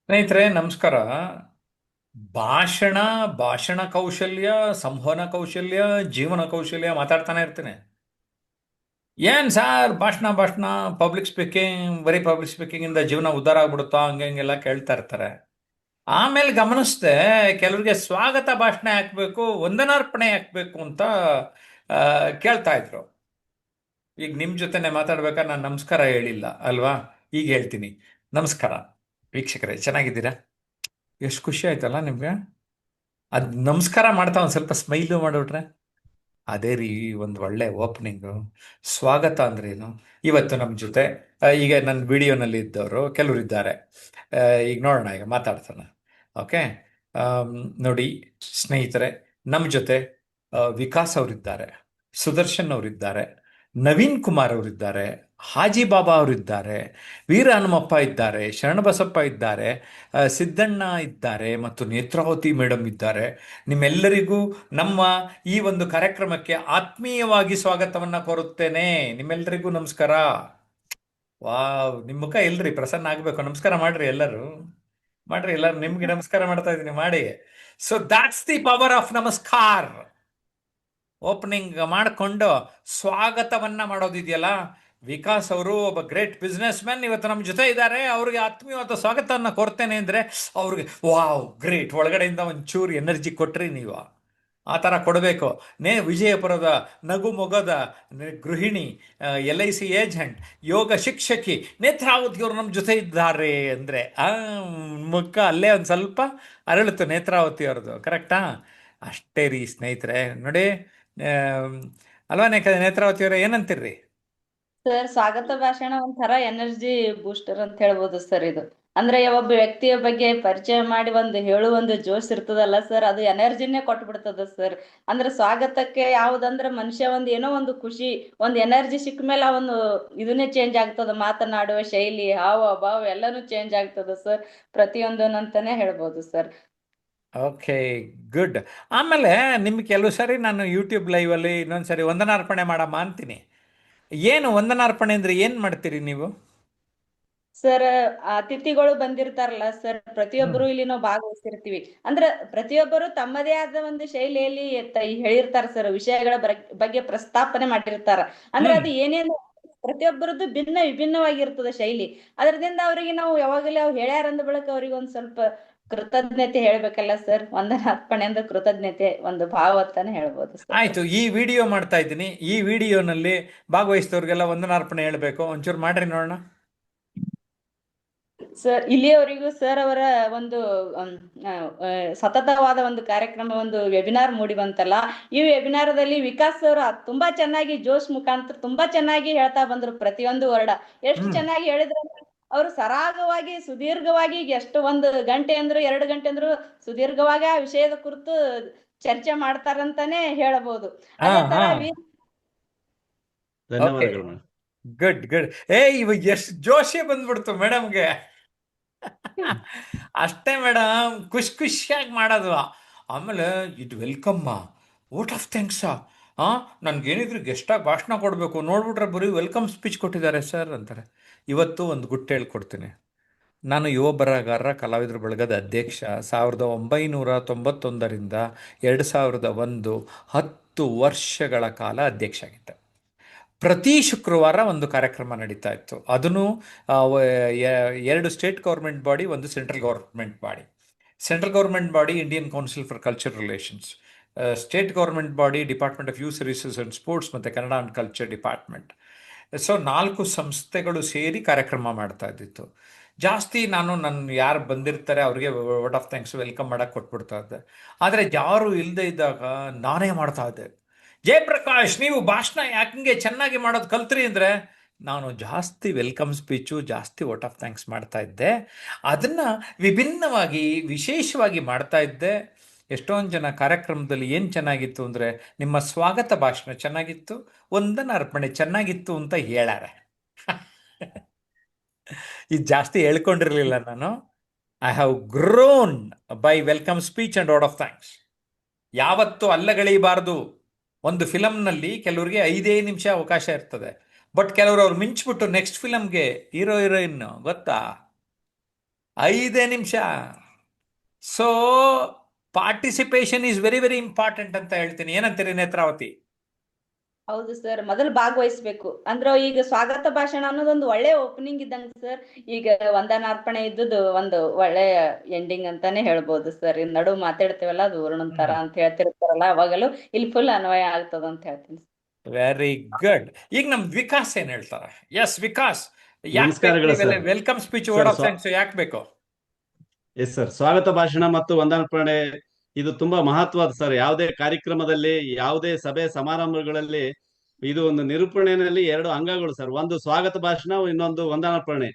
ಸ್ನೇಹಿತರೆ ನಮಸ್ಕಾರ. ಭಾಷಣ ಭಾಷಣ ಕೌಶಲ್ಯ, ಸಂವಹನ ಕೌಶಲ್ಯ, ಜೀವನ ಕೌಶಲ್ಯ ಮಾತಾಡ್ತಾನೆ ಇರ್ತೇನೆ. ಏನ್ ಸಾರ್ ಭಾಷಣ ಭಾಷಣ, ಪಬ್ಲಿಕ್ ಸ್ಪೀಕಿಂಗ್, ಬರೀ ಪಬ್ಲಿಕ್ ಸ್ಪೀಕಿಂಗ್ ಇಂದ ಜೀವನ ಉದ್ಧಾರ ಆಗ್ಬಿಡುತ್ತಾ, ಹಂಗೆ ಹಂಗೆಲ್ಲ ಕೇಳ್ತಾ ಇರ್ತಾರೆ. ಆಮೇಲೆ ಗಮನಿಸ್ದೆ, ಕೆಲವರಿಗೆ ಸ್ವಾಗತ ಭಾಷಣ ಹಾಕ್ಬೇಕು, ವಂದನಾರ್ಪಣೆ ಹಾಕ್ಬೇಕು ಅಂತ ಆ, ಕೇಳ್ತಾ ಇದ್ರು. ಈಗ ನಿಮ್ ಜೊತೆನೆ ಮಾತಾಡ್ಬೇಕಾದ್ರೆ ನಾನು ನಮಸ್ಕಾರ ಹೇಳಿಲ್ಲ ಅಲ್ವಾ? ಈಗ ಹೇಳ್ತೀನಿ. ನಮಸ್ಕಾರ ವೀಕ್ಷಕರೇ, ಚೆನ್ನಾಗಿದ್ದೀರಾ? ಎಷ್ಟು ಖುಷಿ ಆಯ್ತಲ್ಲ ನಿಮ್ಗೆ? ಅದ್ ನಮಸ್ಕಾರ ಮಾಡ್ತಾ ಒಂದು ಸ್ವಲ್ಪ ಸ್ಮೈಲು ಮಾಡಿಬಿಟ್ರೆ ಅದೇ ರೀ ಒಂದು ಒಳ್ಳೆ ಓಪನಿಂಗು. ಸ್ವಾಗತ ಅಂದ್ರೇನು? ಇವತ್ತು ನಮ್ಮ ಜೊತೆ ಈಗ ನನ್ನ ವಿಡಿಯೋನಲ್ಲಿ ಇದ್ದವರು ಕೆಲವರು ಇದ್ದಾರೆ. ಈಗ ನೋಡೋಣ, ಈಗ ಮಾತಾಡ್ತಾನೆ. ಓಕೆ. ನೋಡಿ ಸ್ನೇಹಿತರೆ, ನಮ್ಮ ಜೊತೆ ವಿಕಾಸ್ ಅವರಿದ್ದಾರೆ, ಸುದರ್ಶನ್ ಅವರಿದ್ದಾರೆ, ನವೀನ್ ಕುಮಾರ್ ಅವರಿದ್ದಾರೆ, ಹಾಜಿ ಬಾಬಾ ಅವರಿದ್ದಾರೆ, ವೀರ ಹನುಮಪ್ಪ ಇದ್ದಾರೆ, ಶರಣಬಸಪ್ಪ ಇದ್ದಾರೆ, ಸಿದ್ದಣ್ಣ ಇದ್ದಾರೆ ಮತ್ತು ನೇತ್ರಾವತಿ ಮೇಡಮ್ ಇದ್ದಾರೆ. ನಿಮ್ಮೆಲ್ಲರಿಗೂ ನಮ್ಮ ಈ ಒಂದು ಕಾರ್ಯಕ್ರಮಕ್ಕೆ ಆತ್ಮೀಯವಾಗಿ ಸ್ವಾಗತವನ್ನ ಕೋರುತ್ತೇನೆ. ನಿಮ್ಮೆಲ್ಲರಿಗೂ ನಮಸ್ಕಾರ. ವಾವ್, ನಿಮ್ಮ ಮುಖ ಎಲ್ರಿ ಪ್ರಸನ್ನ ಆಗ್ಬೇಕು. ನಮಸ್ಕಾರ ಮಾಡ್ರಿ ಎಲ್ಲರೂ, ಮಾಡ್ರಿ ಎಲ್ಲರೂ. ನಿಮ್ಗೆ ನಮಸ್ಕಾರ ಮಾಡ್ತಾ ಇದ್ದೀನಿ, ಮಾಡಿ. So that's the power of ನಮಸ್ಕಾರ. ಓಪನಿಂಗ್ ಮಾಡಿಕೊಂಡು ಸ್ವಾಗತವನ್ನ ಮಾಡೋದಿದೆಯಲ್ಲ. ವಿಕಾಸ್ ಅವರು ಒಬ್ಬ ಗ್ರೇಟ್ ಬಿಸ್ನೆಸ್ ಮ್ಯಾನ್ ಇವತ್ತು ನಮ್ಮ ಜೊತೆ ಇದ್ದಾರೆ. ಅವ್ರಿಗೆ ಆತ್ಮೀಯವಾದ ಸ್ವಾಗತವನ್ನು ಕೋರ್ತೇನೆ ಅಂದರೆ ಅವ್ರಿಗೆ ವಾವ್ ಗ್ರೇಟ್ ಒಳಗಡೆಯಿಂದ ಒಂಚೂರು ಎನರ್ಜಿ ಕೊಟ್ರಿ ನೀವು. ಆ ಥರ ಕೊಡಬೇಕು. ವಿಜಯಪುರದ ನಗು ಮೊಗದ ಗೃಹಿಣಿ, LIC ಏಜೆಂಟ್, ಯೋಗ ಶಿಕ್ಷಕಿ ನೇತ್ರಾವತಿಯವರು ನಮ್ಮ ಜೊತೆ ಇದ್ದಾರೆ ಅಂದರೆ ಮುಖ ಅಲ್ಲೇ ಒಂದು ಸ್ವಲ್ಪ ಅರಳುತ್ತೆ ನೇತ್ರಾವತಿ ಅವ್ರದ್ದು. ಕರೆಕ್ಟಾ? ಅಷ್ಟೇ ರೀ ಸ್ನೇಹಿತರೆ. ನೋಡಿ, ಅಲ್ವಾ ನೇತ್ರಾವತಿ ಅವರೇ, ಏನಂತೀರ್ರಿ? ಸರ್, ಸ್ವಾಗತ ಭಾಷಣ ಒಂಥರ ಎನರ್ಜಿ ಬೂಸ್ಟರ್ ಅಂತ ಹೇಳ್ಬೋದು ಸರ್. ಇದು ಅಂದ್ರೆ ಒಬ್ಬ ವ್ಯಕ್ತಿಯ ಬಗ್ಗೆ ಪರಿಚಯ ಮಾಡಿ ಹೇಳುವ ಒಂದು ಜೋಶ್ ಇರ್ತದಲ್ಲ ಸರ್, ಅದು ಎನರ್ಜಿನೇ ಕೊಟ್ಬಿಡ್ತದ ಸರ್. ಅಂದ್ರೆ ಸ್ವಾಗತಕ್ಕೆ ಯಾವ್ದಂದ್ರೆ ಮನುಷ್ಯ ಏನೋ ಒಂದು ಖುಷಿ, ಒಂದು ಎನರ್ಜಿ ಸಿಕ್ಕ ಮೇಲೆ ಅವನು ಇದನ್ನೇ ಚೇಂಜ್ ಆಗ್ತದ, ಮಾತನಾಡುವ ಶೈಲಿ, ಹಾವ ಭಾವ ಎಲ್ಲಾನು ಚೇಂಜ್ ಆಗ್ತದ ಸರ್. ಪ್ರತಿಯೊಂದನ್ನಂತಾನೆ ಹೇಳ್ಬೋದು ಸರ್. Okay, good. ಆಮೇಲೆ ನಿಮ್ಗೆ ಕೆಲವು ಸರಿ ನಾನು ಯೂಟ್ಯೂಬ್ ಲೈವಲ್ಲಿ ಇನ್ನೊಂದು ಸರಿ ವಂದನಾರ್ಪಣೆ ಮಾಡಮ್ಮ ಅಂತೀನಿ. ಏನು ವಂದನಾರ್ಪಣೆ ಅಂದ್ರೆ ಏನು ಮಾಡ್ತೀರಿ ನೀವು? ಸರ್, ಅತಿಥಿಗಳು ಬಂದಿರ್ತಾರಲ್ಲ ಸರ್, ಹ್ಮ್ ಪ್ರತಿಯೊಬ್ಬರು ಇಲ್ಲಿ ನಾವು ಭಾಗವಹಿಸಿರ್ತೀವಿ. ಅಂದ್ರೆ ಪ್ರತಿಯೊಬ್ಬರು ತಮ್ಮದೇ ಆದ ಒಂದು ಶೈಲಿಯಲ್ಲಿ ಹೇಳಿರ್ತಾರ ಸರ್, ವಿಷಯಗಳ ಬಗ್ಗೆ ಪ್ರಸ್ತಾಪನೆ ಮಾಡಿರ್ತಾರ. ಅಂದ್ರೆ ಹ್ಮ್ ಅದು ಏನೇನು ಪ್ರತಿಯೊಬ್ಬರದ್ದು ಭಿನ್ನ ವಿಭಿನ್ನವಾಗಿರ್ತದ ಶೈಲಿ. ಅದರಿಂದ ಅವರಿಗೆ ನಾವು ಯಾವಾಗಲೇ ಅವ್ರು ಹೇಳ್ಯಾರಂದ ಬಳಿಕ ಅವ್ರಿಗೆ ಒಂದ್ ಸ್ವಲ್ಪ ಕೃತಜ್ಞತೆ ಹೇಳ್ಬೇಕಲ್ಲ ಸರ್. ವಂದನಾರ್ಪಣೆ ಅಂದ್ರೆ ಕೃತಜ್ಞತೆ ಒಂದು ಭಾವ ಅಂತಾನೆ ಹೇಳ್ಬೋದು ಸರ್. ಆಯ್ತು, ಈ ವಿಡಿಯೋ ಮಾಡ್ತಾ ಇದ್ದೀನಿ. ಈ ವಿಡಿಯೋನಲ್ಲಿ ಭಾಗವಹಿಸಿದವ್ರಿಗೆಲ್ಲ ವಂದನಾರ್ಪಣೆ ಹೇಳಬೇಕು. ಒಂಚೂರು ಮಾಡ್ರಿ ನೋಡೋಣ. ಸರ್, ಇಲ್ಲಿಯವರೆಗೂ ಸರ್ ಅವರ ಒಂದು ಅಮ್, ಆ, ಆ, ಸತತವಾದ ಒಂದು ಕಾರ್ಯಕ್ರಮ, ಒಂದು ವೆಬಿನಾರ್ ಮೂಡಿ ಬಂತಲ್ಲ. ಈ ವೆಬಿನಾರದಲ್ಲಿ ವಿಕಾಸ್ ಅವರು ತುಂಬಾ ಚೆನ್ನಾಗಿ ಜೋಶ್ ಮುಖಾಂತರ ತುಂಬಾ ಚೆನ್ನಾಗಿ ಹೇಳ್ತಾ ಬಂದ್ರು ಪ್ರತಿಯೊಂದು ವರ್ಡ. ಎಷ್ಟು ಹ್ಮ್ ಚೆನ್ನಾಗಿ ಹೇಳಿದ್ರು ಅಂದ್ರೆ ಅವರು ಸರಾಗವಾಗಿ ಸುದೀರ್ಘವಾಗಿ ಎಷ್ಟು ಒಂದು ಗಂಟೆ ಅಂದ್ರು 2 ಗಂಟೆ ಅಂದ್ರು ಸುದೀರ್ಘವಾಗಿ ಆ ವಿಷಯದ ಕುರಿತು ಚರ್ಚೆ ಮಾಡ್ತಾರಂತಾನೆ ಹೇಳಬಹುದು. ಹಾ ಅದೇ ತರ ಹಾ ಓಕೆ, ಧನ್ಯವಾದಗಳು ಮೇಡಮ್. Good good. ಇವಾಗ ಎಷ್ಟು ಜೋಶೇ ಬಂದ್ಬಿಡ್ತು ಮೇಡಮ್ಗೆ. ಅಷ್ಟೇ ಮೇಡಮ್, ಖುಷಿ ಖುಷಿಯಾಗಿ ಮಾಡೋದು. ಆಮೇಲೆ ಇದು ವೆಲ್ಕಮ್ಮ, ವೋಟ್ ಆಫ್ ಥ್ಯಾಂಕ್ಸಾ, ನನಗೇನಿದ್ರು ಗೆಸ್ಟಾಗಿ ಭಾಷಣ ಕೊಡಬೇಕು, ನೋಡ್ಬಿಟ್ರೆ ಬರೀ ವೆಲ್ಕಮ್ ಸ್ಪೀಚ್ ಕೊಟ್ಟಿದ್ದಾರೆ ಸರ್ ಅಂತಾರೆ. ಇವತ್ತು ಒಂದು ಗುಟ್ಟು ಹೇಳ್ಕೊಡ್ತೀನಿ. ನಾನು ಯುವ ಬರಹಗಾರರ ಕಲಾವಿದರ ಬಳಗದ ಅಧ್ಯಕ್ಷ. 1991ರಿಂದ 2001, 10 ವರ್ಷಗಳ ಕಾಲ ಅಧ್ಯಕ್ಷ ಆಗಿದ್ದೆ. ಪ್ರತಿ ಶುಕ್ರವಾರ ಒಂದು ಕಾರ್ಯಕ್ರಮ ನಡೀತಾ ಇತ್ತು. ಅದನ್ನು ಎರಡು ಸ್ಟೇಟ್ ಗೌರ್ಮೆಂಟ್ ಬಾಡಿ, ಒಂದು central government body. Central government body Indian council for culture relations, state government body department of youth services and sports ಮತ್ತು Kannada and culture department. So 4 ಸಂಸ್ಥೆಗಳು ಸೇರಿ ಕಾರ್ಯಕ್ರಮ ಮಾಡ್ತಾ ಇದ್ದಿತ್ತು. ಜಾಸ್ತಿ ನನ್ನ ಯಾರು ಬಂದಿರ್ತಾರೆ ಅವ್ರಿಗೆ ವರ್ಡ್ ಆಫ್ ಥ್ಯಾಂಕ್ಸ್ ವೆಲ್ಕಮ್ ಮಾಡೋಕ್ಕೆ ಕೊಟ್ಬಿಡ್ತಾ ಇದ್ದೆ. ಆದರೆ ಯಾರು ಇಲ್ಲದೆ ಇದ್ದಾಗ ನಾನೇ ಮಾಡ್ತಾ ಇದ್ದೆ. ಜಯಪ್ರಕಾಶ್, ನೀವು ಭಾಷಣ ಯಾಕೆ ಚೆನ್ನಾಗಿ ಮಾಡೋದು ಕಲ್ತ್ರಿ ಅಂದರೆ ನಾನು ಜಾಸ್ತಿ ವೆಲ್ಕಮ್ ಸ್ಪೀಚು, ಜಾಸ್ತಿ ವೋಟ್ ಆಫ್ ಥ್ಯಾಂಕ್ಸ್ ಮಾಡ್ತಾ ಇದ್ದೆ. ಅದನ್ನು ವಿಭಿನ್ನವಾಗಿ ವಿಶೇಷವಾಗಿ ಮಾಡ್ತಾ ಇದ್ದೆ. ಎಷ್ಟೊಂದು ಜನ ಕಾರ್ಯಕ್ರಮದಲ್ಲಿ ಏನು ಚೆನ್ನಾಗಿತ್ತು ಅಂದರೆ ನಿಮ್ಮ ಸ್ವಾಗತ ಭಾಷಣ ಚೆನ್ನಾಗಿತ್ತು, ವಂದನಾರ್ಪಣೆ ಚೆನ್ನಾಗಿತ್ತು ಅಂತ ಹೇಳಾರೆ. ಇದು ಜಾಸ್ತಿ ಹೇಳ್ಕೊಂಡಿರಲಿಲ್ಲ ನಾನು. I have grown by welcome speech and word of thanks. ಯಾವತ್ತೂ ಅಲ್ಲಗಳೆಯಬಾರ್ದು. ಒಂದು ಫಿಲಮ್ನಲ್ಲಿ ಕೆಲವರಿಗೆ 5 ನಿಮಿಷ ಅವಕಾಶ ಇರ್ತದೆ, ಬಟ್ ಕೆಲವರು ಅವ್ರು ಮಿಂಚ್ಬಿಟ್ಟು ನೆಕ್ಸ್ಟ್ ಫಿಲಮ್ಗೆ ಹೀರೋ ಹೀರೋಯಿನ್ ಗೊತ್ತಾ, 5 ನಿಮಿಷ. So participation is very very important ಅಂತ ಹೇಳ್ತೀನಿ. ಏನಂತೀರಿ ನೇತ್ರಾವತಿ? ಹೌದು ಸರ್, ಮೊದಲು ಭಾಗವಹಿಸ್ಬೇಕು. ಅಂದ್ರೆ ಈಗ ಸ್ವಾಗತ ಭಾಷಣ ಅನ್ನೋದೊಂದು ಒಳ್ಳೆ ಓಪನಿಂಗ್ ಇದ್ದಂಗೆ ಸರ್. ಈಗ ವಂದನಾರ್ಪಣೆ ಇದ್ದುದು ಒಂದು ಒಳ್ಳೆ ಎಂಡಿಂಗ್ ಅಂತಾನೆ ಹೇಳ್ಬೋದು ಸರ್. ಇನ್ ನಡು ಮಾತಾಡ್ತೇವಲ್ಲ, ಅದು ತರ ಅಂತ ಹೇಳ್ತಿರ್ತಾರಲ್ಲ, ಅವಾಗಲೂ ಇಲ್ಲಿ ಫುಲ್ ಅನ್ವಯ ಆಗ್ತದ ಅಂತ ಹೇಳ್ತೀನಿ. Very good. ಈಗ ನಮ್ದು ವಿಕಾಸ್ ಏನ್ ಹೇಳ್ತಾರೆ? ಎಸ್ ವಿಕಾಸ್, ಯಾಕೆ ನಮಸ್ಕಾರಗಳು ಬೇಕು sir. Welcome speech, sir, word of thanks ಯಾಕೆ ಬೇಕು? ಎಸ್ ಸರ್, ಸ್ವಾಗತ ಭಾಷಣ ಮತ್ತು ವಂದನಾರ್ಪಣೆ ಇದು ತುಂಬಾ ಮಹತ್ವದ ಸರ್. ಯಾವುದೇ ಕಾರ್ಯಕ್ರಮದಲ್ಲಿ, ಯಾವುದೇ ಸಭೆ ಸಮಾರಂಭಗಳಲ್ಲಿ ಇದು ಒಂದು ನಿರೂಪಣೆಯಲ್ಲಿ 2 ಅಂಗಗಳು ಸರ್. ಒಂದು ಸ್ವಾಗತ ಭಾಷಣ, ಇನ್ನೊಂದು ವಂದನಾರ್ಪಣೆ.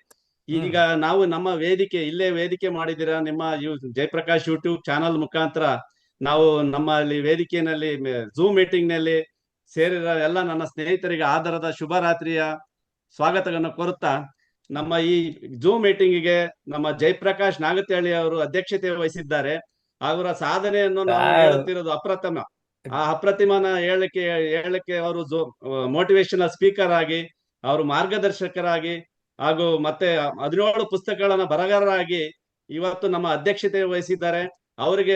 ಈಗ ನಾವು ನಮ್ಮ ವೇದಿಕೆ ಇಲ್ಲೇ ವೇದಿಕೆ ಮಾಡಿದ್ದೀರಾ, ನಿಮ್ಮ ಜಯಪ್ರಕಾಶ್ ಯೂಟ್ಯೂಬ್ ಚಾನಲ್ ಮುಖಾಂತರ ನಾವು ನಮ್ಮಲ್ಲಿ ವೇದಿಕೆಯಲ್ಲಿ ಝೂಮ್ ಮೀಟಿಂಗ್ ನಲ್ಲಿ ಸೇರಿರೋ ಎಲ್ಲ ನನ್ನ ಸ್ನೇಹಿತರಿಗೆ ಆಧಾರದ ಶುಭರಾತ್ರಿಯ ಸ್ವಾಗತವನ್ನು ಕೋರುತ್ತಾ, ನಮ್ಮ ಈ ಝೂಮ್ ಮೀಟಿಂಗಿಗೆ ನಮ್ಮ ಜಯಪ್ರಕಾಶ್ ನಾಗತಿಹಳ್ಳಿ ಅವರು ಅಧ್ಯಕ್ಷತೆ ವಹಿಸಿದ್ದಾರೆ. ಅವರ ಸಾಧನೆಯನ್ನು ನಾವು ಹೇಳುತ್ತಿರೋದು ಅಪ್ರತಿಮ. ಆ ಅಪ್ರತಿಮನ ಹೇಳಕ್ಕೆ ಅವರು ಮೋಟಿವೇಶನಲ್ ಸ್ಪೀಕರ್ ಆಗಿ, ಅವರು ಮಾರ್ಗದರ್ಶಕರಾಗಿ, ಹಾಗೂ ಮತ್ತೆ 17 ಪುಸ್ತಕಗಳನ್ನ ಬರಹಗಾರರಾಗಿ ಇವತ್ತು ನಮ್ಮ ಅಧ್ಯಕ್ಷತೆ ವಹಿಸಿದ್ದಾರೆ. ಅವರಿಗೆ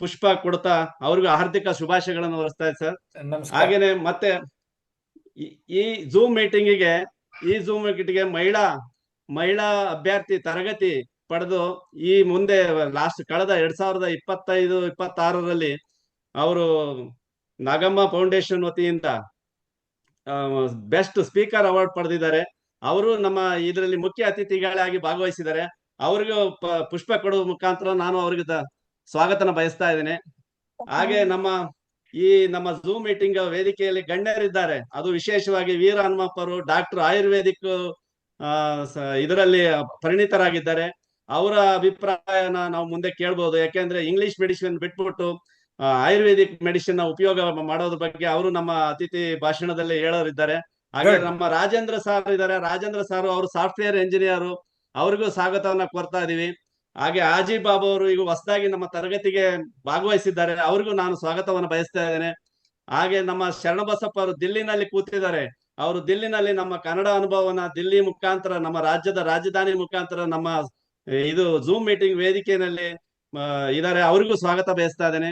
ಪುಷ್ಪ ಕೊಡ್ತಾ ಅವ್ರಿಗೂ ಹಾರ್ದಿಕ ಶುಭಾಶಯಗಳನ್ನು ಹೊರಿಸ್ತಾ ಸರ್. ಹಾಗೇನೆ ಮತ್ತೆ ಈ ಝೂಮ್ ಮೀಟಿಂಗಿಗೆ ಮಹಿಳಾ ಅಭ್ಯರ್ಥಿ ತರಗತಿ ಪಡೆದು ಈ ಮುಂದೆ ಕಳೆದ 2025-26ರಲ್ಲಿ ಅವರು ನಾಗಮ್ಮ ಫೌಂಡೇಶನ್ ವತಿಯಿಂದ ಬೆಸ್ಟ್ ಸ್ಪೀಕರ್ ಅವಾರ್ಡ್ ಪಡೆದಿದ್ದಾರೆ. ಅವರು ನಮ್ಮ ಇದರಲ್ಲಿ ಮುಖ್ಯ ಅತಿಥಿಗಳಾಗಿ ಭಾಗವಹಿಸಿದ್ದಾರೆ. ಅವ್ರಿಗೂ ಪುಷ್ಪ ಕೊಡುವ ಮುಖಾಂತರ ನಾನು ಅವ್ರಿಗೆ ಸ್ವಾಗತನ ಬಯಸ್ತಾ ಇದ್ದೇನೆ. ಹಾಗೆ ನಮ್ಮ ಝೂಮ್ ಮೀಟಿಂಗ್ ವೇದಿಕೆಯಲ್ಲಿ ಗಣ್ಯರಿದ್ದಾರೆ. ಅದು ವಿಶೇಷವಾಗಿ ವೀರ ಹನುಮಪ್ಪ ಅವರು ಡಾಕ್ಟರ್ ಆಯುರ್ವೇದಿಕ್ ಇದರಲ್ಲಿ ಪರಿಣಿತರಾಗಿದ್ದಾರೆ. ಅವರ ಅಭಿಪ್ರಾಯನ ನಾವು ಮುಂದೆ ಕೇಳ್ಬೋದು. ಯಾಕೆಂದ್ರೆ ಇಂಗ್ಲಿಷ್ ಮೆಡಿಸಿನ್ ಬಿಟ್ಬಿಟ್ಟು ಆಯುರ್ವೇದಿಕ್ ಮೆಡಿಸಿನ್ ಉಪಯೋಗ ಮಾಡೋದ್ರ ಬಗ್ಗೆ ಅವರು ನಮ್ಮ ಅತಿಥಿ ಭಾಷಣದಲ್ಲಿ ಹೇಳೋರಿದ್ದಾರೆ. ಹಾಗೆ ನಮ್ಮ ರಾಜೇಂದ್ರ ಸಾರ್ ಇದ್ದಾರೆ. ರಾಜೇಂದ್ರ ಸಾರ್ ಅವರು ಸಾಫ್ಟ್ವೇರ್ ಇಂಜಿನಿಯರ್, ಅವ್ರಿಗೂ ಸ್ವಾಗತವನ್ನ ಕೋರ್ತಾ ಇದೀವಿ. ಹಾಗೆ ಆಜಿ ಬಾಬು ಅವರು ಈಗ ಹೊಸದಾಗಿ ನಮ್ಮ ತರಗತಿಗೆ ಭಾಗವಹಿಸಿದ್ದಾರೆ. ಅವ್ರಿಗೂ ನಾನು ಸ್ವಾಗತವನ್ನು ಬಯಸ್ತಾ ಇದ್ದೇನೆ. ಹಾಗೆ ನಮ್ಮ ಶರಣಬಸಪ್ಪ ಅವರು ದಿಲ್ಲಿನಲ್ಲಿ ಕೂತಿದ್ದಾರೆ. ಅವರು ದಿಲ್ಲಿನಲ್ಲಿ ನಮ್ಮ ಕನ್ನಡ ಅನುಭವನ ದಿಲ್ಲಿ ಮುಖಾಂತರ, ನಮ್ಮ ರಾಜ್ಯದ ರಾಜಧಾನಿ ಮುಖಾಂತರ ನಮ್ಮ ಇದು ಝೂಮ್ ಮೀಟಿಂಗ್ ವೇದಿಕೆಯಲ್ಲಿ ಇದ್ದಾರೆ. ಅವ್ರಿಗೂ ಸ್ವಾಗತ ಬಯಸ್ತಾ ಇದ್ದೇನೆ.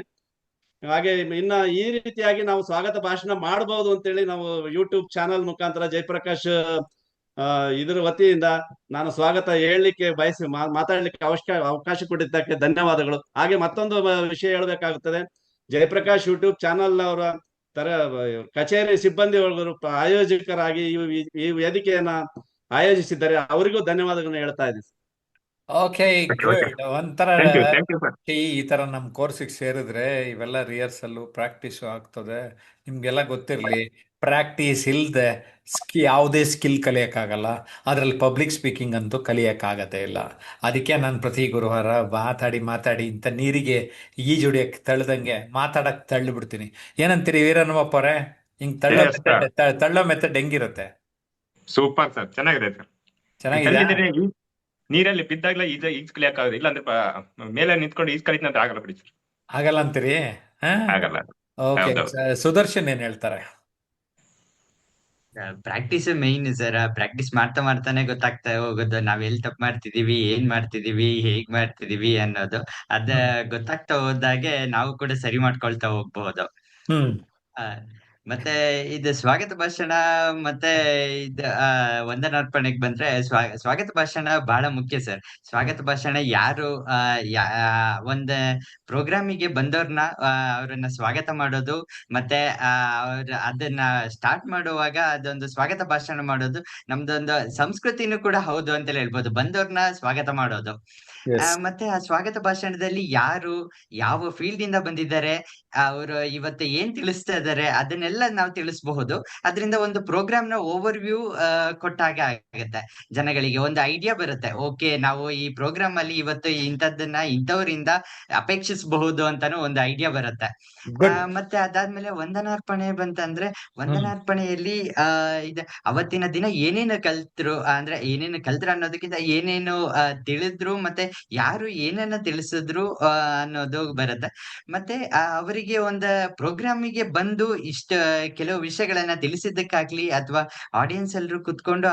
ಹಾಗೆ ಇನ್ನ ಈ ರೀತಿಯಾಗಿ ನಾವು ಸ್ವಾಗತ ಭಾಷಣ ಮಾಡಬಹುದು ಅಂತೇಳಿ ನಾವು ಯೂಟ್ಯೂಬ್ ಚಾನಲ್ ಮುಖಾಂತರ ಜಯಪ್ರಕಾಶ್ ಇದ್ರ ವತಿಯಿಂದ ನಾನು ಸ್ವಾಗತ ಹೇಳಲಿಕ್ಕೆ ಮಾತಾಡ್ಲಿಕ್ಕೆ ಅವಕಾಶ ಕೊಟ್ಟಿದ್ದಕ್ಕೆ ಧನ್ಯವಾದಗಳು. ಹಾಗೆ ಮತ್ತೊಂದು ವಿಷಯ ಹೇಳಬೇಕಾಗುತ್ತದೆ. ಜಯಪ್ರಕಾಶ್ ಯೂಟ್ಯೂಬ್ ಚಾನಲ್ ಅವರ ಕಚೇರಿ ಸಿಬ್ಬಂದಿ ಆಯೋಜಕರಾಗಿ ಈ ವೇದಿಕೆಯನ್ನ ಆಯೋಜಿಸಿದ್ದಾರೆ. ಅವರಿಗೂ ಧನ್ಯವಾದಗಳನ್ನು ಹೇಳ್ತಾ ಇದ್ದೀನಿ. Okay, good. ಒಂಥರ ಈ ತರ ನಮ್ ಕೋರ್ಸಿಗೆ ಸೇರಿದ್ರೆ ಇವೆಲ್ಲ ರಿಹರ್ಸಲ್ಲು ಪ್ರಾಕ್ಟೀಸು ಆಗ್ತದೆ. ನಿಮ್ಗೆಲ್ಲ ಗೊತ್ತಿರಲಿ, ಪ್ರಾಕ್ಟೀಸ್ ಇಲ್ಲದೆ ಯಾವುದೇ ಸ್ಕಿಲ್ ಕಲಿಯೋಕ್ಕಾಗಲ್ಲ. ಅದರಲ್ಲಿ ಪಬ್ಲಿಕ್ ಸ್ಪೀಕಿಂಗ್ ಅಂತೂ ಕಲಿಯೋಕ್ಕಾಗದೇ ಇಲ್ಲ. ಅದಕ್ಕೆ ನಾನು ಪ್ರತಿ ಗುರುವಾರ ಮಾತಾಡಿ ಇಂಥ ನೀರಿಗೆ ಈಜುಡಿಯಕ್ಕೆ ತಳ್ದಂಗೆ ಮಾತಾಡಕ್ಕೆ ತಳ್ಳಿಬಿಡ್ತೀನಿ. ಏನಂತೀರಿ ವೀರನಮ್ಮಪ್ಪ ಅವರೇ? ಹಿಂಗೆ ತಳ್ಳೋ ಮೆಥಡ್ ಹೆಂಗಿರುತ್ತೆ? ಸೂಪರ್ ಸರ್, ಚೆನ್ನಾಗಿದೆ ಸರ್. ಚೆನ್ನಾಗಿದೆ. ನೀರಲ್ಲಿ ಬಿದ್ದಾಗ್ಲೇ ಈಜ್ ಕಲಿಯಕ್ಕಾಗಲ್ಲ. ಇಲ್ಲ ಅಂದ್ರೆ ಮೇಲೆ ನಿಂತ್ಕೊಂಡು ಈಜ್ ಕಲಿತ ಆಗಲ್ಲ ಬಿಡಿ ಸರ್. ಆಗಲ್ಲ ಅಂತೀರಿ? ಆಗಲ್ಲ. ಓಕೆ, ಸುದರ್ಶನ್ ಏನ್ ಹೇಳ್ತಾರೆ? Practice main sir. ಪ್ರಾಕ್ಟೀಸ್ ಮಾಡ್ತಾ ಮಾಡ್ತಾನೆ ಗೊತ್ತಾಗ್ತಾ ಹೋಗೋದು ನಾವ್ ಎಲ್ಲಿ ತಪ್ಪು ಮಾಡ್ತಿದೀವಿ, ಏನ್ ಮಾಡ್ತಿದೀವಿ, ಹೇಗ್ ಮಾಡ್ತಿದೀವಿ ಅನ್ನೋದು. ಅದ ಗೊತ್ತಾಗ್ತಾ ಹೋದಾಗೆ ನಾವು ಕೂಡ ಸರಿ ಮಾಡ್ಕೊಳ್ತಾ ಹೋಗ್ಬಹುದು. ಮತ್ತೆ ಇದು ಸ್ವಾಗತ ಭಾಷಣ ಮತ್ತೆ ಇದು ವಂದನಾರ್ಪಣೆಗೆ ಬಂದ್ರೆ ಸ್ವಾಗತ ಭಾಷಣ ಬಹಳ ಮುಖ್ಯ ಸರ್. ಸ್ವಾಗತ ಭಾಷಣ ಯಾರು ಒಂದ್ ಪ್ರೋಗ್ರಾಮಿಗೆ ಬಂದವ್ರನ್ನ ಅವ್ರನ್ನ ಸ್ವಾಗತ ಮಾಡೋದು, ಮತ್ತೆ ಅದನ್ನ ಸ್ಟಾರ್ಟ್ ಮಾಡುವಾಗ ಅದೊಂದು ಸ್ವಾಗತ ಭಾಷಣ ಮಾಡೋದು ನಮ್ದೊಂದು ಸಂಸ್ಕೃತಿನೂ ಕೂಡ ಹೌದು ಅಂತ ಹೇಳ್ಬೋದು, ಬಂದವ್ರನ್ನ ಸ್ವಾಗತ ಮಾಡೋದು. ಮತ್ತೆ ಆ ಸ್ವಾಗತ ಭಾಷಣದಲ್ಲಿ ಯಾರು ಯಾವ ಫೀಲ್ಡ್ ಇಂದ ಬಂದಿದ್ದಾರೆ, ಅವರು ಇವತ್ತು ಏನ್ ತಿಳಿಸ್ತಾ ಇದ್ದಾರೆ ಅದನ್ನೆಲ್ಲ ನಾವು ತಿಳಿಸಬಹುದು. ಅದರಿಂದ ಒಂದು ಪ್ರೋಗ್ರಾಮ್ ನ ಓವರ್ ವ್ಯೂ ಕೊಟ್ಟಾಗ ಆಗುತ್ತೆ. ಜನಗಳಿಗೆ ಒಂದು ಐಡಿಯಾ ಬರುತ್ತೆ. ಓಕೆ, ನಾವು ಈ ಪ್ರೋಗ್ರಾಮ್ ಅಲ್ಲಿ ಇವತ್ತು ಇಂಥದ್ದನ್ನ ಇಂಥವರಿಂದ ಅಪೇಕ್ಷಿಸಬಹುದು ಅಂತಾನು ಒಂದು ಐಡಿಯಾ ಬರುತ್ತೆ. ಮತ್ತೆ ಅದಾದ್ಮೇಲೆ ವಂದನಾರ್ಪಣೆ ಬಂತಂದ್ರೆ ವಂದನಾರ್ಪಣೆಯಲ್ಲಿ ಇದು ಅವತ್ತಿನ ದಿನ ಏನೇನು ಕಲ್ತ್ರು ಅನ್ನೋದಕ್ಕಿಂತ ಏನೇನು ತಿಳಿದ್ರು ಮತ್ತೆ ಯಾರು ಏನನ್ನ ತಿಳಿಸಿದ್ರು ಅನ್ನೋದು ಬರುತ್ತೆ. ಮತ್ತೆ ಅವರಿಗೆ ಒಂದು ಪ್ರೋಗ್ರಾಮಿಗೆ ಬಂದು ಇಷ್ಟು ಕೆಲವು ವಿಷಯಗಳನ್ನ ತಿಳಿಸಿದ್ದಕ್ಕಾಗ್ಲಿ ಅಥವಾ ಆಡಿಯನ್ಸ್ ಎಲ್ಲರೂ ಕುತ್ಕೊಂಡು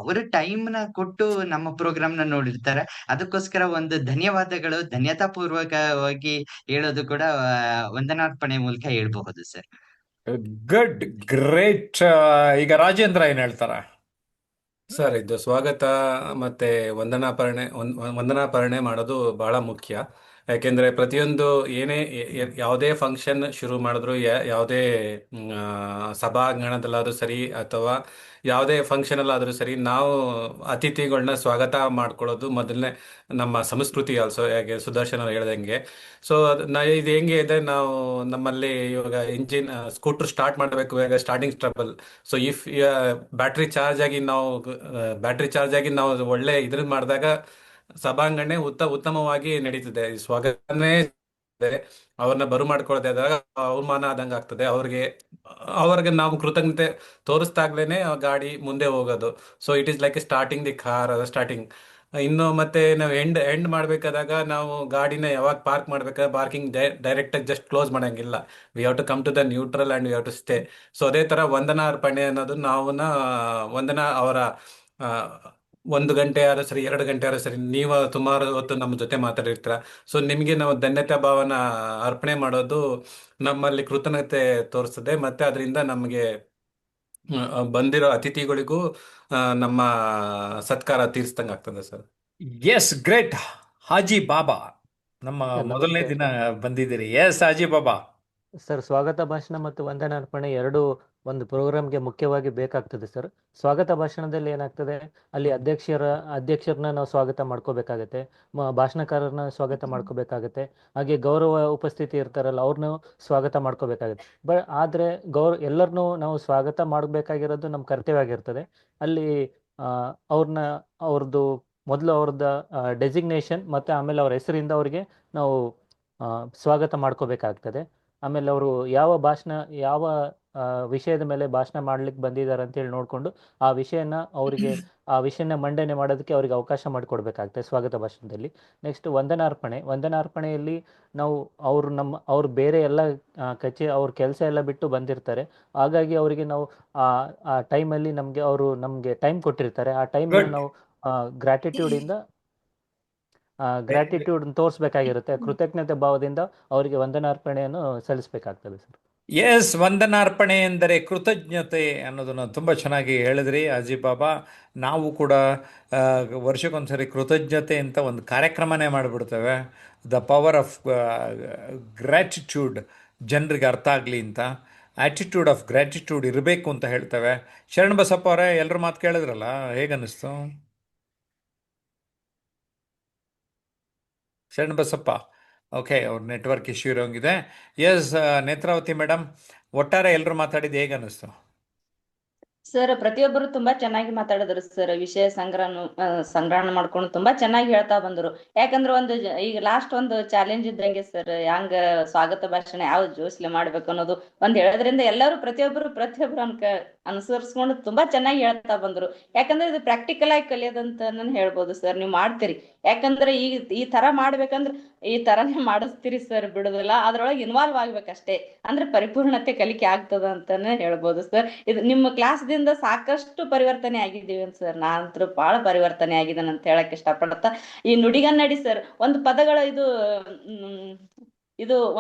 ಅವರ ಟೈಮ್ ನ ಕೊಟ್ಟು ನಮ್ಮ ಪ್ರೋಗ್ರಾಮ್ ನ ನೋಡಿರ್ತಾರೆ. ಅದಕ್ಕೋಸ್ಕರ ಒಂದು ಧನ್ಯವಾದಗಳು, ಧನ್ಯತಾಪೂರ್ವಕವಾಗಿ ಹೇಳೋದು ಕೂಡ ವಂದನಾರ್ಪಣೆ ಮೂಲಕ ಹೇಳ್ಬಹುದು ಸರ್. Good, great. ಈಗ ರಾಜೇಂದ್ರ ಏನ್ ಹೇಳ್ತಾರ? ಸರ್, ಇದು ಸ್ವಾಗತ ಮತ್ತೆ ವಂದನಾಪರಣೆ ಮಾಡೋದು ಬಹಳ ಮುಖ್ಯ. ಯಾಕೆಂದ್ರೆ ಪ್ರತಿಯೊಂದು ಯಾವುದೇ ಫಂಕ್ಷನ್ ಶುರು ಮಾಡಿದ್ರು, ಯಾವುದೇ ಸಭಾಂಗಣದಲ್ಲಾದ್ರೂ ಸರಿ ಅಥವಾ ಯಾವುದೇ ಫಂಕ್ಷನ್ ಅಲ್ಲಾದ್ರೂ ಸರಿ, ನಾವು ಅತಿಥಿಗಳನ್ನ ಸ್ವಾಗತ ಮಾಡ್ಕೊಳ್ಳೋದು ಮೊದಲನೇ ನಮ್ಮ ಸಂಸ್ಕೃತಿ. ಆಲ್ಸೋ ಹೇಗೆ ಸುದರ್ಶನ್ ಅವ್ರು ಹೇಳ್ದಂಗೆ. ಸೊ ಇದು ಹೆಂಗೆ ಇದೆ, ನಾವು ನಮ್ಮಲ್ಲಿ ಇವಾಗ ಸ್ಕೂಟರ್ ಸ್ಟಾರ್ಟ್ ಮಾಡಬೇಕು, ಇವಾಗ starting trouble. So if battery charge ಆಗಿ ನಾವು ಒಳ್ಳೆ ಇದ್ರ ಮಾಡಿದಾಗ ಸಭಾಂಗಣೆ ಉತ್ತಮವಾಗಿ ನಡೀತದೆ. ಈ ಸ್ವಾಗತನೇ ಅವ್ರನ್ನ ಬರು ಮಾಡ್ಕೊಳ್ಳದೆ ಆದಾಗ ಅವಮಾನ ಆದಂಗೆ ಆಗ್ತದೆ. ಅವ್ರಿಗೆ ನಾವು ಕೃತಜ್ಞತೆ ತೋರಿಸ್ದಾಗ್ಲೇನೆ ಆ ಗಾಡಿ ಮುಂದೆ ಹೋಗೋದು. So it is like starting the car starting. ಇನ್ನು ಮತ್ತೆ ನಾವು ಎಂಡ್ ಮಾಡ್ಬೇಕಾದಾಗ ನಾವು ಗಾಡಿನ ಯಾವಾಗ ಪಾರ್ಕ್ ಮಾಡ್ಬೇಕಾದ್ರೆ ಪಾರ್ಕಿಂಗ್ ಡೈರೆಕ್ಟ್ ಆಗಿ ಜಸ್ಟ್ ಕ್ಲೋಸ್ ಮಾಡಂಗಿಲ್ಲ. We have to come to the neutral and we have to stay. So ಅದೇ ತರ ವಂದನಾರ್ಪಣೆ ಅನ್ನೋದು ಅವರ ಆ, 1 ಗಂಟೆ ಆದ್ರೂ ಸರಿ, 2 ಗಂಟೆ ಆದ್ರೂ ಸರಿ, ನೀವು ಸುಮಾರು ಹೊತ್ತು ನಮ್ಮ ಜೊತೆ ಮಾತಾಡಿರ್ತೀರ. ಸೊ ನಿಮಗೆ ನಾವು ಧನ್ಯತಾ ಭಾವನ ಅರ್ಪಣೆ ಮಾಡೋದು ನಮ್ಮಲ್ಲಿ ಕೃತಜ್ಞತೆ ತೋರಿಸ್ತದೆ. ಮತ್ತೆ ಅದರಿಂದ ನಮಗೆ ಬಂದಿರೋ ಅತಿಥಿಗಳಿಗೂ ನಮ್ಮ ಸತ್ಕಾರ ತೀರಿಸ್ದಂಗೆ ಆಗ್ತದೆ sir. Yes, great. Haji Baba, ನಮ್ಮ ಸರ್ ಮೊದಲನೇ ನಮಸ್ತೆ. ದಿನ ಬಂದಿದ್ದೀರಿ. ಎಸ್, ಹಾಜಿ ಬಾಬಾ. ಸರ್, ಸ್ವಾಗತ ಭಾಷಣ ಮತ್ತು ವಂದನಾರ್ಪಣೆ ಎರಡು ಒಂದು ಪ್ರೋಗ್ರಾಮ್ಗೆ ಮುಖ್ಯವಾಗಿ ಬೇಕಾಗ್ತದೆ ಸರ್. ಸ್ವಾಗತ ಭಾಷಣದಲ್ಲಿ ಏನಾಗ್ತದೆ, ಅಲ್ಲಿ ಅಧ್ಯಕ್ಷರನ್ನ ನಾವು ಸ್ವಾಗತ ಮಾಡ್ಕೋಬೇಕಾಗತ್ತೆ, ಭಾಷಣಕಾರರನ್ನ ಸ್ವಾಗತ ಮಾಡ್ಕೋಬೇಕಾಗತ್ತೆ, ಹಾಗೆ ಗೌರವ ಉಪಸ್ಥಿತಿ ಇರ್ತಾರಲ್ಲ ಅವ್ರನ್ನೂ ಸ್ವಾಗತ ಮಾಡ್ಕೋಬೇಕಾಗತ್ತೆ. ಆದರೆ ಎಲ್ಲರನ್ನೂ ನಾವು ಸ್ವಾಗತ ಮಾಡಬೇಕಾಗಿರೋದು ನಮ್ಮ ಕರ್ತವ್ಯ ಆಗಿರ್ತದೆ. ಅಲ್ಲಿ ಅವ್ರದ್ದು ಮೊದಲು ಅವ್ರದ್ದು ಡೆಸಿಗ್ನೇಷನ್ ಮತ್ತು ಆಮೇಲೆ ಅವ್ರ ಹೆಸರಿಂದ ಅವರಿಗೆ ನಾವು ಸ್ವಾಗತ ಮಾಡ್ಕೋಬೇಕಾಗ್ತದೆ. ಆಮೇಲೆ ಅವರು ಯಾವ ವಿಷಯದ ಮೇಲೆ ಭಾಷಣ ಮಾಡ್ಲಿಕ್ಕೆ ಬಂದಿದ್ದಾರೆ ಅಂತೇಳಿ ನೋಡಿಕೊಂಡು ಆ ವಿಷಯನ ಮಂಡನೆ ಮಾಡೋದಕ್ಕೆ ಅವ್ರಿಗೆ ಅವಕಾಶ ಮಾಡಿಕೊಡ್ಬೇಕಾಗ್ತದೆ ಸ್ವಾಗತ ಭಾಷಣದಲ್ಲಿ. ನೆಕ್ಸ್ಟ್ ವಂದನಾರ್ಪಣೆಯಲ್ಲಿ ನಾವು ಅವ್ರು ಬೇರೆ ಎಲ್ಲ ಅವ್ರ ಕೆಲಸ ಎಲ್ಲ ಬಿಟ್ಟು ಬಂದಿರ್ತಾರೆ. ಹಾಗಾಗಿ ಅವರಿಗೆ ನಾವು ಆ ಟೈಮಲ್ಲಿ ನಮಗೆ ಟೈಮ್ ಕೊಟ್ಟಿರ್ತಾರೆ. ಆ ಟೈಮ್ನ ಗುಡ್. ನಾವು ಗ್ರಾಟಿಟ್ಯೂಡಿಂದ ತೋರಿಸ್ಬೇಕಾಗಿರುತ್ತೆ. ಕೃತಜ್ಞತೆ ಭಾವದಿಂದ ಅವರಿಗೆ ವಂದನಾರ್ಪಣೆಯನ್ನು ಸಲ್ಲಿಸಬೇಕಾಗ್ತದೆ ಸರ್. ಎಸ್, ವಂದನಾರ್ಪಣೆ ಎಂದರೆ ಕೃತಜ್ಞತೆ ಅನ್ನೋದನ್ನು ತುಂಬ ಚೆನ್ನಾಗಿ ಹೇಳಿದ್ರಿ ಅಜಿ ಬಾಬಾ. ನಾವು ಕೂಡ ವರ್ಷಕ್ಕೊಂದ್ಸರಿ ಕೃತಜ್ಞತೆ ಅಂತ ಒಂದು ಕಾರ್ಯಕ್ರಮನೇ ಮಾಡಿಬಿಡ್ತೇವೆ. ದ ಪವರ್ ಆಫ್ ಗ್ರ್ಯಾಟಿಟ್ಯೂಡ್ ಜನರಿಗೆ ಅರ್ಥ ಆಗಲಿ ಅಂತ. ಆ್ಯಟಿಟ್ಯೂಡ್ ಆಫ್ ಗ್ರ್ಯಾಟಿಟ್ಯೂಡ್ ಇರಬೇಕು ಅಂತ ಹೇಳ್ತೇವೆ. ಶರಣ ಬಸಪ್ಪ ಅವರೇ, ಎಲ್ಲರ ಮಾತು ಕೇಳಿದ್ರಲ್ಲ, ಹೇಗನ್ನಿಸ್ತು? ಶರಣ ಬಸಪ್ಪ, ಓಕೆ, ಅವ್ರ ನೆಟ್ವರ್ಕ್ ಇಶ್ಯೂ ಇರೋಂಗಿದೆ. ಎಸ್, ನೇತ್ರಾವತಿ ಮೇಡಮ್, ಒಟ್ಟಾರೆ ಎಲ್ಲರೂ ಮಾತಾಡಿದ್ದು ಹೇಗೆ ಅನ್ನಿಸ್ತು? ಸರ್, ಪ್ರತಿಯೊಬ್ಬರು ತುಂಬಾ ಚೆನ್ನಾಗಿ ಮಾತಾಡಿದ್ರು ಸರ್. ವಿಷಯ ಸಂಗ್ರಹಣ ಮಾಡ್ಕೊಂಡು ತುಂಬಾ ಚೆನ್ನಾಗಿ ಹೇಳ್ತಾ ಬಂದ್ರು. ಯಾಕಂದ್ರೆ ಈಗ ಲಾಸ್ಟ್ ಒಂದು ಚಾಲೆಂಜ್ ಇದ್ದಂಗೆ ಸರ್, ಹ್ಯಾಂಗ ಸ್ವಾಗತ ಭಾಷಣ ಯಾವ ಜೋಸ್ಲೆ ಮಾಡ್ಬೇಕು ಅನ್ನೋದು ಹೇಳೋದ್ರಿಂದ ಎಲ್ಲರೂ ಪ್ರತಿಯೊಬ್ಬರು ಅನುಸರಿಸ್ಕೊಂಡು ತುಂಬಾ ಚೆನ್ನಾಗಿ ಹೇಳ್ತಾ ಬಂದ್ರು. ಯಾಕಂದ್ರೆ ಇದು ಪ್ರಾಕ್ಟಿಕಲ್ ಆಗಿ ಕಲಿಯೋದಂತ ನಾನು ಹೇಳ್ಬೋದು ಸರ್. ನೀವು ಮಾಡ್ತೀರಿ, ಯಾಕಂದ್ರೆ ಈ ತರ ಮಾಡ್ಬೇಕಂದ್ರೆ ಈ ತರನೇ ಮಾಡಿಸ್ತೀರಿ ಸರ್, ಬಿಡುದಿಲ್ಲ. ಅದ್ರೊಳಗೆ ಇನ್ವಾಲ್ವ್ ಆಗ್ಬೇಕಷ್ಟೇ, ಅಂದ್ರೆ ಪರಿಪೂರ್ಣತೆ ಕಲಿಕೆ ಆಗ್ತದ ಅಂತಾನೆ ಹೇಳ್ಬೋದು ಸರ್. ಇದು ನಿಮ್ಮ ಕ್ಲಾಸ್ ದಿಂದ ಸಾಕಷ್ಟು ಪರಿವರ್ತನೆ ಆಗಿದ್ದೀವಿ ಸರ್. ನಾನಂತೂ ಬಹಳ ಪರಿವರ್ತನೆ ಆಗಿದ್ದೇನೆ ಅಂತ ಹೇಳಕ್ ಇಷ್ಟಪಡ್ತಾ, ಈ ನುಡಿಗನ್ನಡಿ ಸರ್, ಒಂದು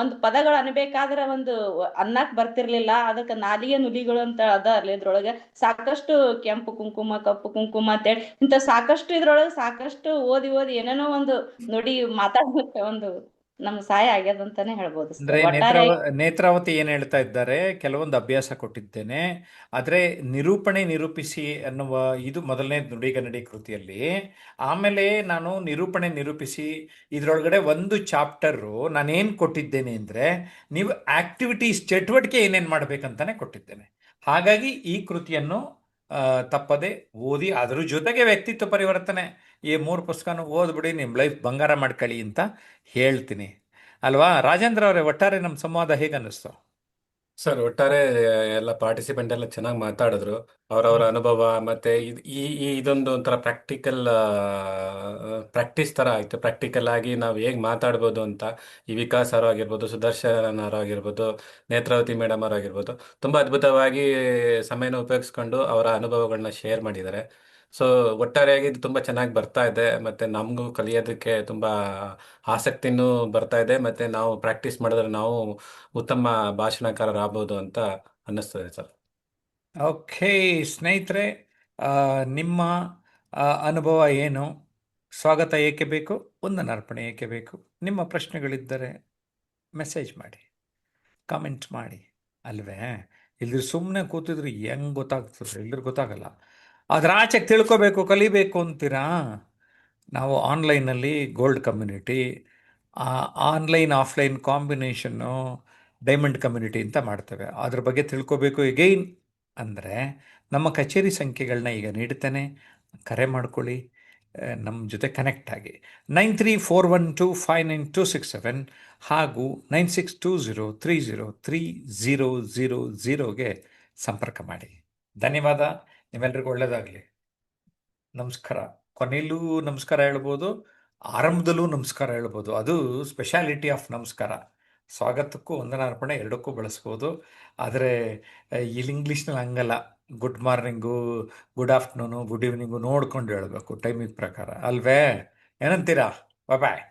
ಒಂದು ಪದಗಳು ಅನ್ಬೇಕಾದ್ರೆ ಅನ್ನಕ್ ಬರ್ತಿರ್ಲಿಲ್ಲ. ಅದಕ್ಕೆ ನಾಲಿಗೆ ನುಡಿಗಳು ಅಂತ ಅದ ಅಲ್ಲಿ ಇದ್ರೊಳಗೆ ಸಾಕಷ್ಟು ಕೆಂಪು ಕುಂಕುಮ, ಕಪ್ಪು ಕುಂಕುಮ ಅಂತೇಳಿ ಇಂತ ಸಾಕಷ್ಟು ಇದ್ರೊಳಗೆ ಸಾಕಷ್ಟು ಓದಿ ಏನೇನೋ ಒಂದು ನುಡಿ ಮಾತಾಡ್ಲಿಕ್ಕೆ ನಮ್ ಸಹಾಯ ಆಗ್ಯದಂತಾನೆ ಹೇಳ್ಬೋದು ಅಂದ್ರೆ ಸರ್. ಒಟ್ಟಾರೆ ನೇತ್ರಾವತಿ ಏನು ಹೇಳ್ತಾ ಇದ್ದಾರೆ, ಕೆಲವೊಂದು ಅಭ್ಯಾಸ ಕೊಟ್ಟಿದ್ದೇನೆ, ಆದರೆ ನಿರೂಪಿಸಿ ಅನ್ನುವ ಇದು ಮೊದಲನೇ ನುಡಿಗನ್ನಡಿ ಕೃತಿಯಲ್ಲಿ. ಆಮೇಲೆ ನಾನು ನಿರೂಪಿಸಿ ಇದರೊಳಗಡೆ ಒಂದು ಚಾಪ್ಟರು ನಾನೇನು ಕೊಟ್ಟಿದ್ದೇನೆ ಅಂದರೆ, ನೀವು ಆಕ್ಟಿವಿಟೀಸ್, ಚಟುವಟಿಕೆ ಏನೇನು ಮಾಡ್ಬೇಕಂತಾನೆ ಕೊಟ್ಟಿದ್ದೇನೆ. ಹಾಗಾಗಿ ಈ ಕೃತಿಯನ್ನು ತಪ್ಪದೆ ಓದಿ, ಅದ್ರ ಜೊತೆಗೆ ವ್ಯಕ್ತಿತ್ವ ಪರಿವರ್ತನೆ, ಈ 3 ಪುಸ್ತಕನೂ ಓದ್ಬಿಡಿ, ನಿಮ್ಮ ಲೈಫ್ ಬಂಗಾರ ಮಾಡ್ಕೊಳ್ಳಿ ಅಂತ ಹೇಳ್ತೀನಿ ಅಲ್ವಾ? ರಾಜೇಂದ್ರ ಅವರೇ, ಒಟ್ಟಾರೆ ನಮ್ಮ ಸಂವಾದ ಹೇಗೆ ಅನ್ನಿಸ್ತು? ಸರ್ ಒಟ್ಟಾರೆ ಎಲ್ಲ ಪಾರ್ಟಿಸಿಪೆಂಟ್ ಎಲ್ಲ ಚೆನ್ನಾಗಿ ಮಾತಾಡಿದ್ರು. ಅವರವರ ಅನುಭವ ಮತ್ತೆ ಇದೊಂದು ಒಂಥರ ಪ್ರಾಕ್ಟೀಸ್ ತರ ಆಯ್ತು. ಪ್ರಾಕ್ಟಿಕಲ್ ಆಗಿ ನಾವು ಹೇಗ್ ಮಾತಾಡ್ಬೋದು ಅಂತ ಈ ವಿಕಾಸ್ ಅವರು ಆಗಿರ್ಬೋದು, ಸುದರ್ಶನ್ ಅವರು ಆಗಿರ್ಬೋದು, ನೇತ್ರಾವತಿ ಮೇಡಮ್ ಅವರು ಆಗಿರ್ಬೋದು, ತುಂಬಾ ಅದ್ಭುತವಾಗಿ ಸಮಯನ ಉಪಯೋಗಿಸ್ಕೊಂಡು ಅವರ ಅನುಭವಗಳನ್ನ ಶೇರ್ ಮಾಡಿದ್ದಾರೆ. ಸೊ ಒಟ್ಟಾರೆಯಾಗಿ ಇದು ತುಂಬಾ ಚೆನ್ನಾಗಿ ಬರ್ತಾ ಇದೆ. ಮತ್ತೆ ನಮಗೂ ಕಲಿಯೋದಕ್ಕೆ ತುಂಬಾ ಆಸಕ್ತಿನೂ ಬರ್ತಾ ಇದೆ. ಮತ್ತೆ ನಾವು ಪ್ರಾಕ್ಟೀಸ್ ಮಾಡಿದ್ರೆ ನಾವು ಉತ್ತಮ ಭಾಷಣಕಾರರಾಗಬಹುದು ಅಂತ ಅನ್ನಿಸ್ತದೆ ಸರ್. ಓಕೆ ಸ್ನೇಹಿತರೆ, ನಿಮ್ಮ ಅನುಭವ ಏನು? ಸ್ವಾಗತ ಏಕೆ ಬೇಕು, ವಂದನಾರ್ಪಣೆ ಏಕೆ ಬೇಕು? ನಿಮ್ಮ ಪ್ರಶ್ನೆಗಳಿದ್ದರೆ ಮೆಸೇಜ್ ಮಾಡಿ, ಕಾಮೆಂಟ್ ಮಾಡಿ, ಅಲ್ವೇ? ಇಲ್ದ್ರೆ ಸುಮ್ಮನೆ ಕೂತಿದ್ರೆ ಹೆಂಗೆ ಗೊತ್ತಾಗ್ತದೆ? ಇಲ್ದ್ರೆ ಗೊತ್ತಾಗಲ್ಲ. ಅದ್ರ ಆಚೆಗೆ ತಿಳ್ಕೋಬೇಕು, ಕಲಿಬೇಕು ಅಂತೀರಾ? ನಾವು ಆನ್ಲೈನಲ್ಲಿ gold community, online offline combination, diamond community ಅಂತ ಮಾಡ್ತೇವೆ. ಅದ್ರ ಬಗ್ಗೆ ತಿಳ್ಕೋಬೇಕು ಎಗೈನ್ ಅಂದರೆ ನಮ್ಮ ಕಚೇರಿ ಸಂಖ್ಯೆಗಳನ್ನ ಈಗ ನೀಡ್ತೇನೆ, ಕರೆ ಮಾಡ್ಕೊಳ್ಳಿ, ನಮ್ಮ ಜೊತೆ ಕನೆಕ್ಟ್ ಆಗಿ 9341259267 ಹಾಗೂ 9620303000ಗೆ ಸಂಪರ್ಕ ಮಾಡಿ. ಧನ್ಯವಾದ. ನಿಮ್ಮೆಲ್ಲರಿಗೂ ಒಳ್ಳೆಯದಾಗಲಿ. ನಮಸ್ಕಾರ. ಕೊನೆಯಲ್ಲೂ ನಮಸ್ಕಾರ ಹೇಳ್ಬೋದು, ಆರಂಭದಲ್ಲೂ ನಮಸ್ಕಾರ ಹೇಳ್ಬೋದು. ಅದು ಸ್ಪೆಷಾಲಿಟಿ ಆಫ್ ನಮಸ್ಕಾರ. ಸ್ವಾಗತಕ್ಕೂ ವಂದನಾರ್ಪಣೆ ಎರಡಕ್ಕೂ ಬಳಸ್ಬೋದು. ಆದರೆ ಇಲ್ಲಿ ಇಂಗ್ಲೀಷ್ನಲ್ಲಿ ಹಂಗಲ್ಲ. Good morning, good afternoon, good evening ನೋಡ್ಕೊಂಡು ಹೇಳಬೇಕು ಟೈಮಿಂಗ್ ಪ್ರಕಾರ, ಅಲ್ವೇ? ಏನಂತೀರಾ? ಬಾಯ್.